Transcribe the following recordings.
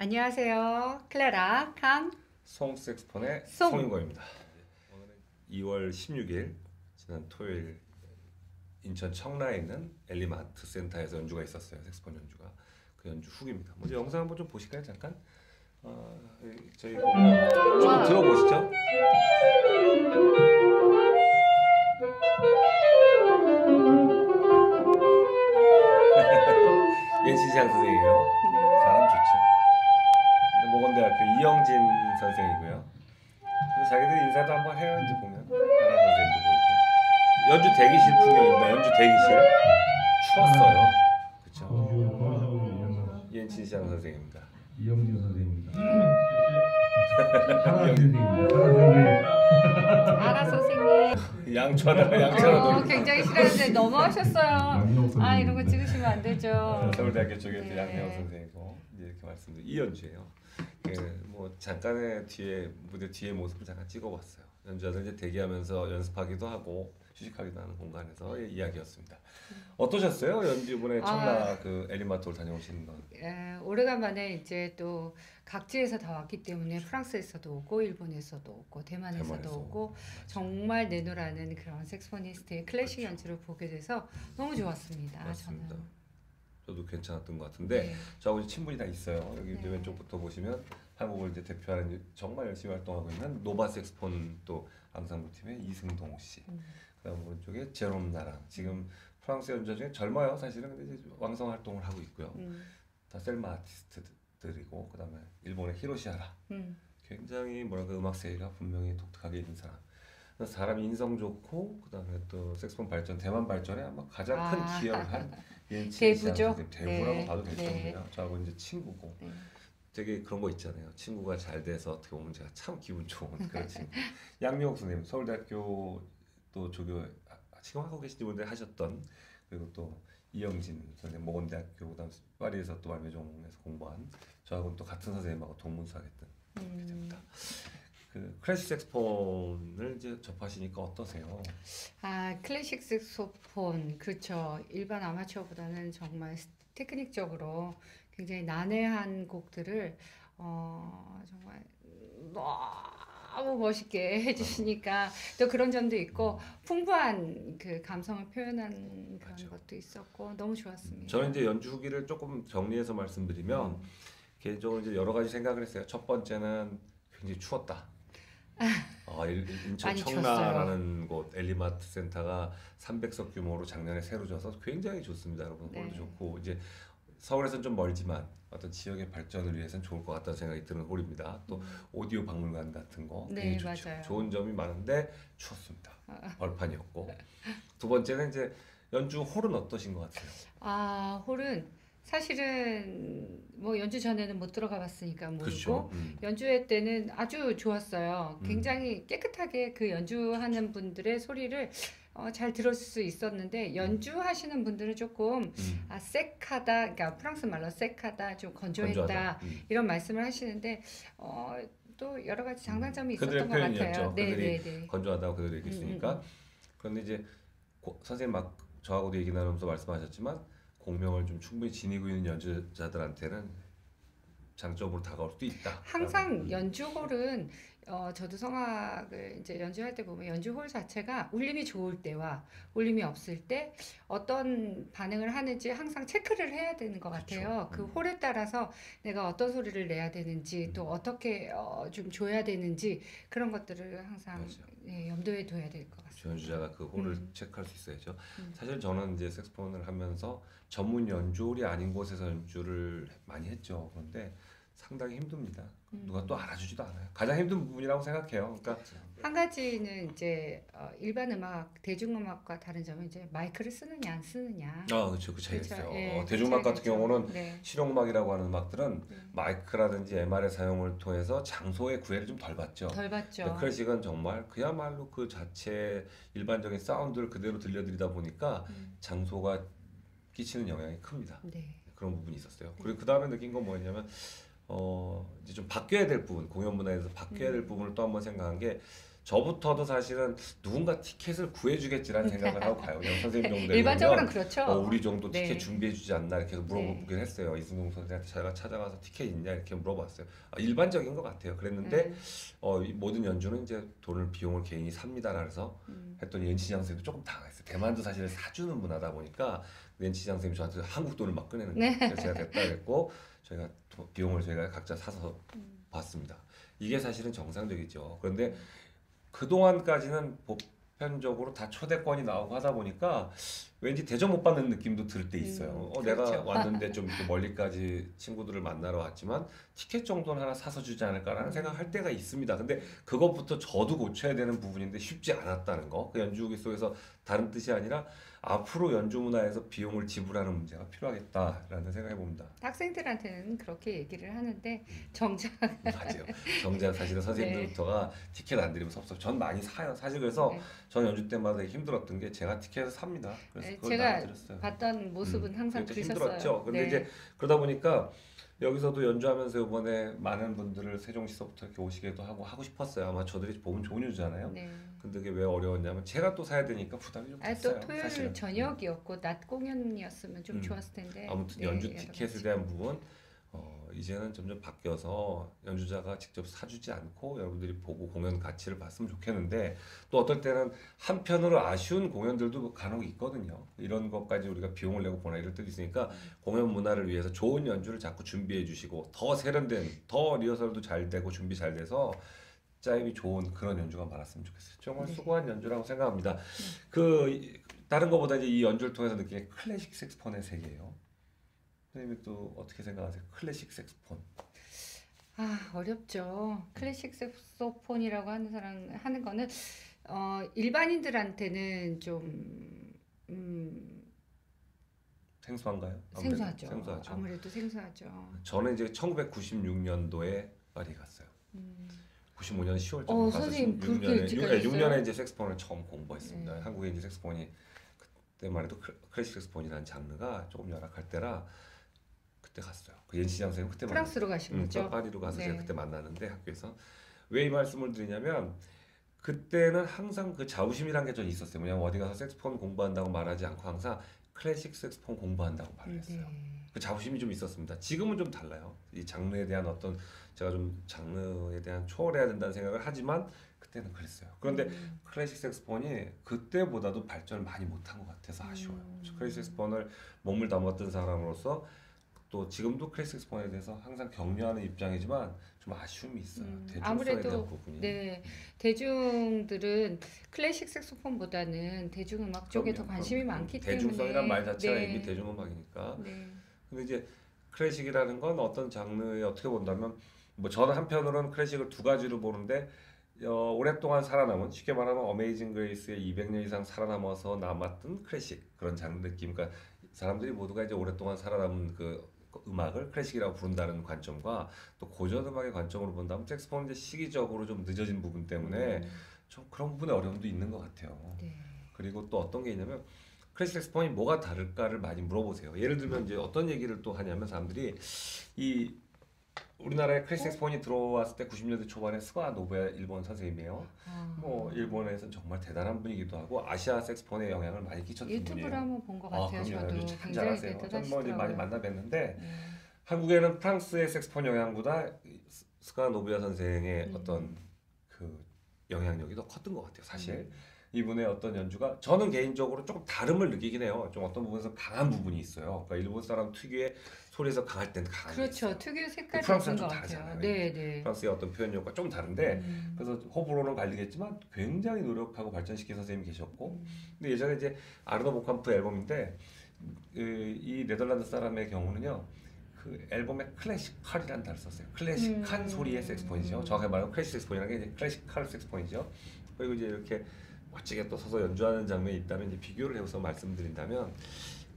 안녕하세요. 클레라, 칸, 송색스폰의 송. 송인거입니다. 오늘은 2월 16일 지난 토요일 인천 청라에 있는 엘리마트 센터에서 연주가 있었어요. 색스폰 연주가. 그 연주 후기입니다. 먼저 영상 한번 좀 보실까요? 잠깐. 저희 좀 들어보시죠. 옌시장 선생이에요. 사람 좋죠. 모건대학교 이영진 선생이고요. 자기들 인사도 한번 해요. 이제 보면 하나 선생님도 보이고. 연주 대기실 풍경입니다. 연주 대기실. 추웠어요. 그렇죠. 옌시장 선생입니다. 이영진 선생님입니다. 하나 선생님입니다. 아라 선생님. 양천하다. 굉장히 싫어하는데 너무하셨어요. 아, 이런 거 찍으시면 안 되죠. 서울대학교 쪽에 네. 양태영 선생이고 이렇게 말씀드린 이 연주예요. 뭐 잠깐의 무대 뒤에 모습을 잠깐 찍어봤어요. 연주자들 이제 대기하면서 연습하기도 하고 휴식하기도 하는 공간에서의 이야기였습니다. 어떠셨어요? 연주 이번에 청라 그 엘리마토를 다녀오신 건? 오래간만에 이제 또 각지에서 다 왔기 때문에 프랑스에서도 오고 일본에서도 오고 대만에서도 오고 정말 내노라는 그런 색소니스트의 클래식 그렇죠. 연주를 보게 돼서 너무 좋았습니다. 맞습니다. 저는. 저도 괜찮았던 것 같은데 네. 저하고 이제 친분이 다 있어요. 여기 이제 네. 왼쪽부터 보시면 한국을 이제 대표하는 이제 정말 열심히 활동하고 있는 노바 색스폰 또 앙상블팀의 이승동 씨. 그다음 오른쪽에 제롬 나랑 지금 프랑스 연주자 중에 젊어요 사실은. 근데 이제 왕성 활동을 하고 있고요. 다 셀마 아티스트들이고 그다음에 일본의 히로시하라. 굉장히 뭐랄까 음악 세계가 분명히 독특하게 있는 사람. 사람이 인성 좋고 그다음에 또 색소폰 발전 대만 발전에 아마 가장 큰 기여를 한 대부죠. 대부라고 네. 봐도 될 네. 정도예요. 저하고 이제 친구고 네. 되게 그런 거 있잖아요. 친구가 잘 돼서 어떻게 보면 제가 참 기분 좋은 그런 친구. 양명옥 선생님 서울대학교 또 조교 지금 하고 계신지 모르는데 하셨던, 그리고 또 이영진 선생님 모건대학교 그다음 파리에서 또 말미종에서 공부한 저하고는 또 같은 선생님하고 동문수학했던 이렇게 됩니다. 그 클래식 색스폰을 이제 접하시니까 어떠세요? 클래식 색소폰 그렇죠. 일반 아마추어보다는 정말 테크닉적으로 굉장히 난해한 곡들을 정말 너무 멋있게 해주시니까 또 그런 점도 있고 풍부한 그 감성을 표현한 그런 맞죠. 것도 있었고 너무 좋았습니다. 저는 이제 연주 후기를 조금 정리해서 말씀드리면 개인적으로 이제 여러 가지 생각을 했어요. 첫 번째는 굉장히 추웠다. 인천 많이 청라라는 곳 엘리마트 센터가 300석 규모로 작년에 새로 져서 굉장히 좋습니다. 여러분 홀도 네. 좋고 이제 서울에서는 좀 멀지만 어떤 지역의 발전을 위해서는 좋을 것 같다는 생각이 드는 홀입니다. 또 오디오 박물관 같은 거 네, 굉장히 좋죠. 맞아요. 좋은 점이 많은데 추웠습니다. 벌판이었고 두 번째는 이제 연주 홀은 어떠신 것 같아요? 홀은 사실은 뭐 연주 전에는 못 들어가 봤으니까 모르고 그렇죠. 연주회 때는 아주 좋았어요. 굉장히 깨끗하게 그 연주하는 분들의 소리를 잘 들을 수 있었는데 연주하시는 분들은 조금 섹하다, 그러니까 프랑스 말로 섹하다, 좀 건조했다 건조하다. 이런 말씀을 하시는데 또 여러 가지 장단점이 그들의 있었던 것 같아요. 표현이었죠. 그들이 네. 건조하다고 그들이 얘기했으니까. 그런데 이제 선생님 막 저하고도 얘기 나누면서 말씀하셨지만 공명을 좀 충분히 지니고 있는 연주자들한테는 장점으로 다가올 수도 있다. 항상 연주홀은 저도 성악을 이제 연주할 때 보면 연주홀 자체가 울림이 좋을 때와 울림이 없을 때 어떤 반응을 하는지 항상 체크를 해야 되는 것 같아요. 그 홀에 따라서 내가 어떤 소리를 내야 되는지 또 어떻게 좀 줘야 되는지 그런 것들을 항상 염두에 둬야 될 것 같습니다. 연주자가 그 홀을 체크할 수 있어야죠. 사실 저는 이제 색소폰을 하면서 전문 연주홀이 아닌 곳에서 연주를 많이 했죠. 그런데 상당히 힘듭니다. 누가 또 알아주지도 않아요. 가장 힘든 부분이라고 생각해요. 그러니까 한 가지는 이제 일반 음악, 대중음악과 다른 점은 이제 마이크를 쓰느냐 안 쓰느냐. 그렇죠. 그 차이가 있어요. 예, 대중음악 같은 차이가 경우는 있죠. 실용음악이라고 하는 음악들은 마이크라든지 MR의 사용을 통해서 장소의 구애를 좀 덜 받죠. 덜 받죠. 클래식은 정말 그야말로 그 자체 일반적인 사운드를 그대로 들려드리다 보니까 장소가 끼치는 영향이 큽니다. 네. 그런 부분이 있었어요. 그리고 그 다음에 느낀 건 뭐였냐면 이제 좀 바뀌어야 될 부분, 공연 문화에서 바뀌어야 될 부분을 또 한번 생각한 게 저부터도 사실은 누군가 티켓을 구해주겠지라는 생각을 하고 가요. 그냥 선생님 정도 되면 일반적으로는 그렇죠. 우리 정도 티켓 네. 준비해주지 않나 이렇게 물어보긴 네. 했어요. 이승동 선생한테 제가 찾아가서 티켓 있냐 이렇게 물어봤어요. 일반적인 것 같아요. 그랬는데 이 모든 연주는 이제 비용을 개인이 삽니다. 그래서 했더니 연치장 선생님도 조금 당했어요. 대만도 사실 사주는 문화다 보니까 연치장 선생님이 저한테 한국 돈을 막 꺼내는 거예요. 그래서 제가 됐다 그랬고 저희가 비용을 저희가 각자 사서 봤습니다. 이게 사실은 정상적이죠. 그런데 그동안까지는 보편적으로 다 초대권이 나오고 하다 보니까 왠지 대접 못 받는 느낌도 들 때 있어요. 내가 그렇죠. 왔는데 좀 이렇게 멀리까지 친구들을 만나러 왔지만 티켓 정도는 하나 사서 주지 않을까라는 생각할 때가 있습니다. 근데 그것부터 저도 고쳐야 되는 부분인데 쉽지 않았다는 거. 그 연주기 속에서 다른 뜻이 아니라 앞으로 연주 문화에서 비용을 지불하는 문제가 필요하겠다라는 생각해 봅니다. 학생들한테는 그렇게 얘기를 하는데 정작 맞아요. 정작 사실은 선생님들부터가 티켓 안 드리면 섭섭. 전 많이 사요. 사실 그래서 전 연주 때마다 되게 힘들었던 게 제가 티켓을 삽니다. 그래서 그걸 제가 나눠드렸어요. 봤던 모습은 항상 그게 그러셨어요. 힘들었죠. 근데 이제 그러다 보니까 여기서도 연주하면서 이번에 많은 분들을 세종시서부터 이렇게 오시게도 하고 싶었어요. 아마 저들이 보면 좋은 연주잖아요. 네. 근데 그게 왜 어려웠냐면 제가 또 사야 되니까 부담이 좀 또 됐어요. 토요일 사실은. 저녁이었고 낮 공연이었으면 좀 좋았을 텐데. 아무튼 네, 연주 여러 티켓에 가지. 대한 부분 이제는 점점 바뀌어서 연주자가 직접 사주지 않고 여러분들이 보고 공연 가치를 봤으면 좋겠는데 또 어떨 때는 한편으로 아쉬운 공연들도 간혹 있거든요. 이런 것까지 우리가 비용을 내고 보나 이럴 때도 있으니까 공연 문화를 위해서 좋은 연주를 자꾸 준비해 주시고 더 세련된 더 리허설도 잘 되고 준비 잘 돼서 짜임이 좋은 그런 연주가 많았으면 좋겠어요. 정말 수고한 연주라고 생각합니다. 다른 것보다 이제 이 연주를 통해서 느끼는 클래식 색스폰의 세계예요. 선생님이 또 어떻게 생각하세요? 클래식 색스폰. 어렵죠. 클래식 색소폰이라고 하는 거는 일반인들한테는 좀 생소한가요? 생소하죠. 아무래도 생소하죠. 저는 이제 1996년도에 파리 갔어요. 95년 10월쯤 가서 선생님 그렇게 일찍 가셨어요? 6년에 이제 색스폰을 처음 공부했습니다. 네. 한국에 이제 색스폰이 그때만 해도 클래식 색스폰이라는 장르가 조금 열악할 때라 그때 갔어요. 그 연시장 선생님 그때 프랑스로 가신 거죠? 파리로 가서 네. 제가 그때 만났는데 학교에서 왜 이 말씀을 드리냐면 그때는 항상 그 자부심이란 게 좀 있었어요. 왜냐면 어디 가서 색스폰 공부한다고 말하지 않고 항상 클래식 색스폰 공부한다고 말을 했어요. 그 자부심이 좀 있었습니다. 지금은 좀 달라요. 이 장르에 대한 제가 좀 장르에 대한 초월해야 된다는 생각을 하지만 그때는 그랬어요. 그런데 클래식 색스폰이 그때보다도 발전을 많이 못한 것 같아서 아쉬워요. 클래식 색스폰을 몸을 담았던 사람으로서 또 지금도 클래식 색스폰에 대해서 항상 격려하는 입장이지만 좀 아쉬움이 있어요. 대중성에 아무래도 대한 부분이. 대중들은 클래식 색소폰보다는 대중음악 쪽에 더 관심이 많기 때문에 대중성이란 말 자체가 이미 대중음악이니까. 근데 이제 클래식이라는 건 어떤 장르에 어떻게 본다면 저는 한편으로는 클래식을 두 가지로 보는데 오랫동안 살아남은 쉽게 말하면 어메이징 그레이스의 200년 이상 살아남아서 남았던 클래식 그런 장르 느낌. 그러니까 사람들이 모두가 이제 오랫동안 살아남은 그 음악을 클래식이라고 부른다는 관점과 또 고전 음악의 관점으로 본다면 색스폰은 이제 시기적으로 좀 늦어진 부분 때문에 좀 그런 부분에 어려움도 있는 것 같아요. 그리고 또 어떤 게 있냐면 클래식 색스폰이 뭐가 다를까를 많이 물어보세요. 예를 들면 이제 어떤 얘기를 또 하냐면 사람들이 이 우리나라에 클래식 색스폰이 들어왔을 때 90년대 초반에 스가 노부야 일본 선생님이에요. 일본에서는 정말 대단한 분이기도 하고 아시아 색스폰에 영향을 많이 끼쳤던 분이에요. 유튜브를 한번 본 것 같아요. 저도 그럼요. 참 굉장히 잘하세요. 저는 대단하시더라고요. 이제 많이 만나 뵀는데 한국에는 프랑스의 색스폰 영향보다 스가 노부야 선생의 어떤 그 영향력이 더 컸던 것 같아요. 사실 이분의 어떤 연주가 저는 개인적으로 조금 다름을 느끼긴 해요. 좀 어떤 부분에서 강한 부분이 있어요. 그러니까 일본 사람 특유의 소리에서 강할 때는 강한 게 있어요. 그렇죠. 특유의 색깔이 프랑스는 있는 좀 것 같아요. 다르잖아요. 프랑스의 어떤 표현력과 좀 다른데 그래서 호불호는 갈리겠지만 굉장히 노력하고 발전시킨 선생님이 계셨고 근데 예전에 이제 아르노 보캄프 앨범인데 이 네덜란드 사람의 경우는요 그 앨범에 클래식칼이라는 단어를 썼어요. 클래식한 소리의 색스폰이죠. 정확히 말하면 클래식 색스폰이라는 게 이제 클래식칼 색스폰이죠. 그리고 이제 이렇게 멋지게 또 서서 연주하는 장면이 있다면 이제 비교를 해서 말씀드린다면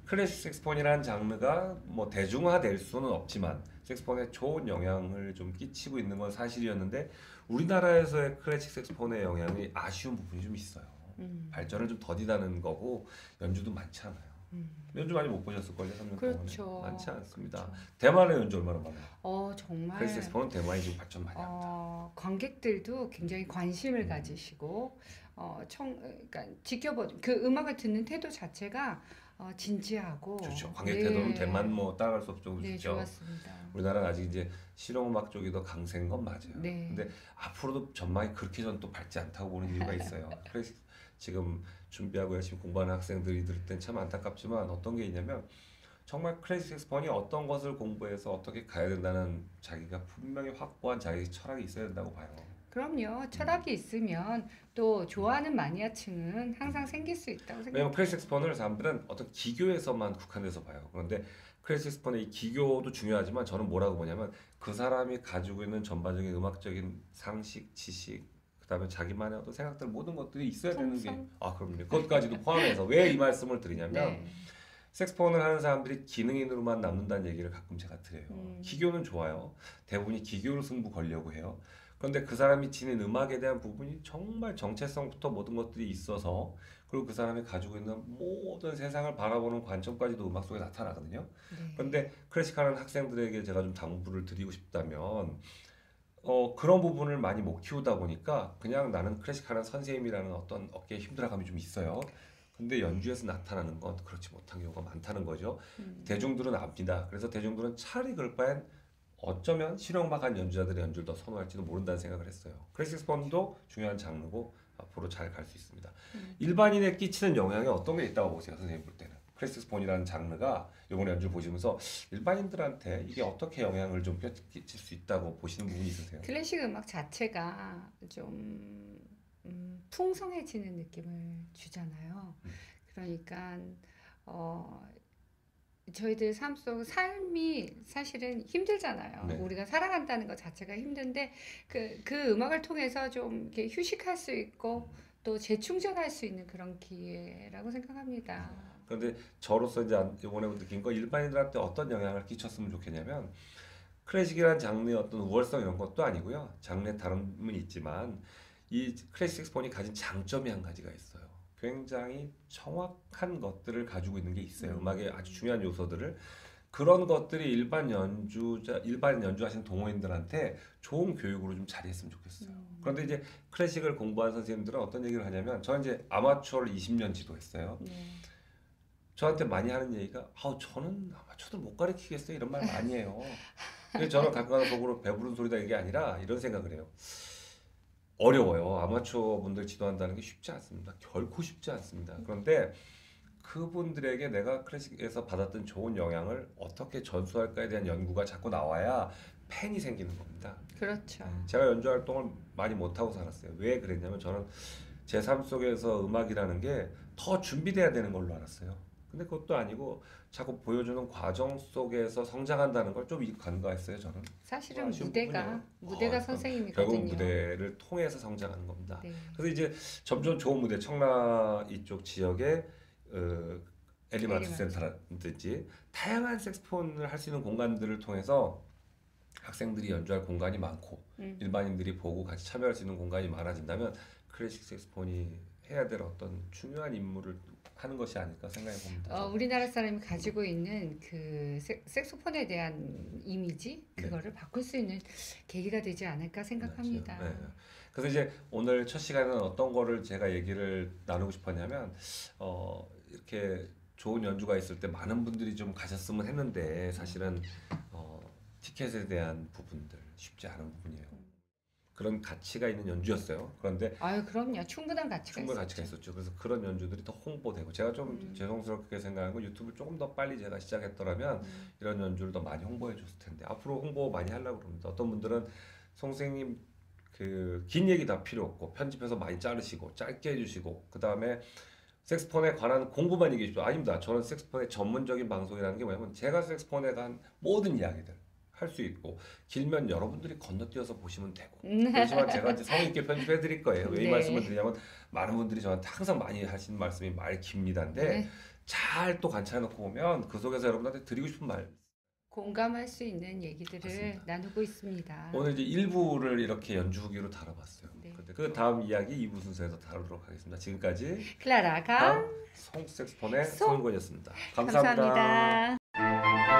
클래식 색스폰이라는 장르가 대중화될 수는 없지만 색스폰에 좋은 영향을 좀 끼치고 있는 건 사실이었는데 우리나라에서의 클래식 색스폰의 영향이 아쉬운 부분이 좀 있어요. 발전을 좀 더디다는 거고 연주도 많지 않아요. 연주 많이 못 보셨을걸요, 3년 그렇죠. 동안에. 많지 않습니다. 그렇죠. 대만의 연주 얼마나 많아요. 정말 클래식 색스폰은 대만이 지금 발전 많이 합니다. 관객들도 굉장히 관심을 가지시고 그러니까 지켜보 그 음악을 듣는 태도 자체가 진지하고 좋죠. 관객 태도는 네. 대만 뭐 따라갈 수 없죠. 네, 좋죠. 좋았습니다. 우리나라는 아직 이제 실용음악 쪽이 더 강세인 건 맞아요. 네. 근데 앞으로도 전망이 그렇게 전 또 밝지 않다고 보는 이유가 있어요. 그래서 지금 준비하고 열심히 공부하는 학생들이 들을 땐 참 안타깝지만 어떤 게 있냐면 정말 클래식 색스폰이 어떤 것을 공부해서 어떻게 가야 된다는 자기가 분명히 확고한 자기 철학이 있어야 된다고 봐요. 그럼요. 철학이 있으면 또 좋아하는 마니아층은 항상 생길 수 있다고 왜냐면 생각합니다. 클래식 색스폰을 사람들은 어떤 기교에서만 국한돼서 봐요. 그런데 클래식 색스폰의 이 기교도 중요하지만 저는 뭐라고 보냐면 그 사람이 가지고 있는 전반적인 음악적인 상식, 지식, 그다음에 자기만의 어떤 생각들 모든 것들이 있어야 되는 게 통성? 그럼요. 그것까지도 포함해서 왜 이 말씀을 드리냐면 네. 색스폰을 하는 사람들이 기능인으로만 남는다는 얘기를 가끔 제가 드려요. 음. 기교는 좋아요. 대부분이 기교로 승부 걸려고 해요. 그런데 그 사람이 지닌 음악에 대한 부분이 정말 정체성부터 모든 것들이 있어서 그리고 그 사람이 가지고 있는 모든 세상을 바라보는 관점까지도 음악 속에 나타나거든요. 네. 그런데 클래식하는 학생들에게 제가 좀 당부를 드리고 싶다면 그런 부분을 많이 못 키우다 보니까 그냥 나는 클래식하는 선생님이라는 어떤 어깨에 힘들어감이 좀 있어요. 근데 연주에서 나타나는 건 그렇지 못한 경우가 많다는 거죠. 대중들은 압니다. 그래서 대중들은 차라리 그럴 바엔 어쩌면 실용음악한 연주자들의 연주를 더 선호할지도 모른다는 생각을 했어요. 클래식 스폰도 중요한 장르고 앞으로 잘 갈 수 있습니다. 일반인에 끼치는 영향이 어떤 게 있다고 보세요, 선생님 볼 때는? 클래식 스폰이라는 장르가 이번에 연주를 보시면서 일반인들한테 이게 어떻게 영향을 좀 끼칠 수 있다고 보시는 부분이 있으세요? 클래식 음악 자체가 좀 풍성해지는 느낌을 주잖아요. 그러니까 저희들 삶이 사실은 힘들잖아요. 네. 우리가 살아간다는 것 자체가 힘든데 그 음악을 통해서 좀 이렇게 휴식할 수 있고 또 재충전할 수 있는 그런 기회라고 생각합니다. 그런데 저로서 이제 이번에 느낀 거 일반인들한테 어떤 영향을 끼쳤으면 좋겠냐면 클래식이라는 장르의 어떤 우월성 이런 것도 아니고요. 장르의 다름은 있지만 이 클래식 색스폰이 가진 장점이 한 가지가 있어요. 굉장히 정확한 것들을 가지고 있는 게 있어요. 음악의 아주 중요한 요소들을. 그런 것들이 일반 연주하시는 동호인들한테 좋은 교육으로 좀 자리했으면 좋겠어요. 그런데 이제 클래식을 공부한 선생님들은 어떤 얘기를 하냐면 저는 이제 아마추어를 20년 지도했어요. 네. 저한테 많이 하는 얘기가 저는 아마추어들 못 가르치겠어요 이런 말 많이 해요. 근데 저는 가끔 가다 속으로 배부른 소리다 이게 아니라 이런 생각을 해요. 어려워요. 아마추어 분들 지도한다는 게 쉽지 않습니다. 결코 쉽지 않습니다. 그런데 그분들에게 내가 클래식에서 받았던 좋은 영향을 어떻게 전수할까에 대한 연구가 자꾸 나와야 팬이 생기는 겁니다. 그렇죠. 제가 연주 활동을 많이 못하고 살았어요. 왜 그랬냐면 저는 제 삶 속에서 음악이라는 게 더 준비돼야 되는 걸로 알았어요. 근데 그것도 아니고 자꾸 보여주는 과정 속에서 성장한다는 걸 좀 간과했어요. 저는. 사실은 아쉬운 무대가 부분이에요. 선생님이거든요. 결국 무대를 통해서 성장하는 겁니다. 네. 그래서 이제 점점 좋은 무대, 청라 이쪽 지역에 엘리마트 센터라든지 다양한 색스폰을 할 수 있는 공간들을 통해서 학생들이 연주할 공간이 많고 일반인들이 보고 같이 참여할 수 있는 공간이 많아진다면 클래식 색스폰이 해야 될 어떤 중요한 임무를 하는 것이 아닐까 생각해 봅니다. 우리나라 사람이 가지고 있는 그 색소폰에 대한 이미지 그거를 바꿀 수 있는 계기가 되지 않을까 생각합니다. 네. 그래서 이제 오늘 첫 시간에는 어떤 거를 제가 얘기를 나누고 싶었냐면 이렇게 좋은 연주가 있을 때 많은 분들이 좀 가셨으면 했는데 사실은 티켓에 대한 부분들 쉽지 않은 부분이에요. 그런 가치가 있는 연주였어요. 그런데 그럼요. 충분한 가치가 있었죠. 그래서 그런 연주들이 더 홍보되고 제가 좀 죄송스럽게 생각하는 건 유튜브 조금 더 빨리 제가 시작했더라면 이런 연주를 더 많이 홍보해 줬을 텐데 앞으로 홍보 많이 하려고 합니다. 어떤 분들은 선생님 긴 얘기 다 필요 없고 편집해서 많이 자르시고 짧게 해주시고 그 다음에 색스폰에 관한 공부만 얘기해 주십시오. 아닙니다. 저는 색스폰의 전문적인 방송이라는 게 뭐냐면 제가 색스폰에 관한 모든 이야기들 할 수 있고 길면 여러분들이 건너뛰어서 보시면 되고 그렇지만 제가 이제 성의 있게 편집해 드릴 거예요. 왜 이 말씀을 드리냐면 많은 분들이 저한테 항상 많이 하시는 말씀이 말 깁니다인데 잘 또 관찰해 놓고 보면 그 속에서 여러분한테 드리고 싶은 말 공감할 수 있는 얘기들을 맞습니다. 나누고 있습니다. 오늘 이제 1부를 이렇게 연주 후기로 다뤄봤어요. 네. 그 다음 이야기 2부 순서에서 다루도록 하겠습니다. 지금까지 클라라 강 송 색스폰의 송. 송은권이었습니다. 감사합니다. 감사합니다.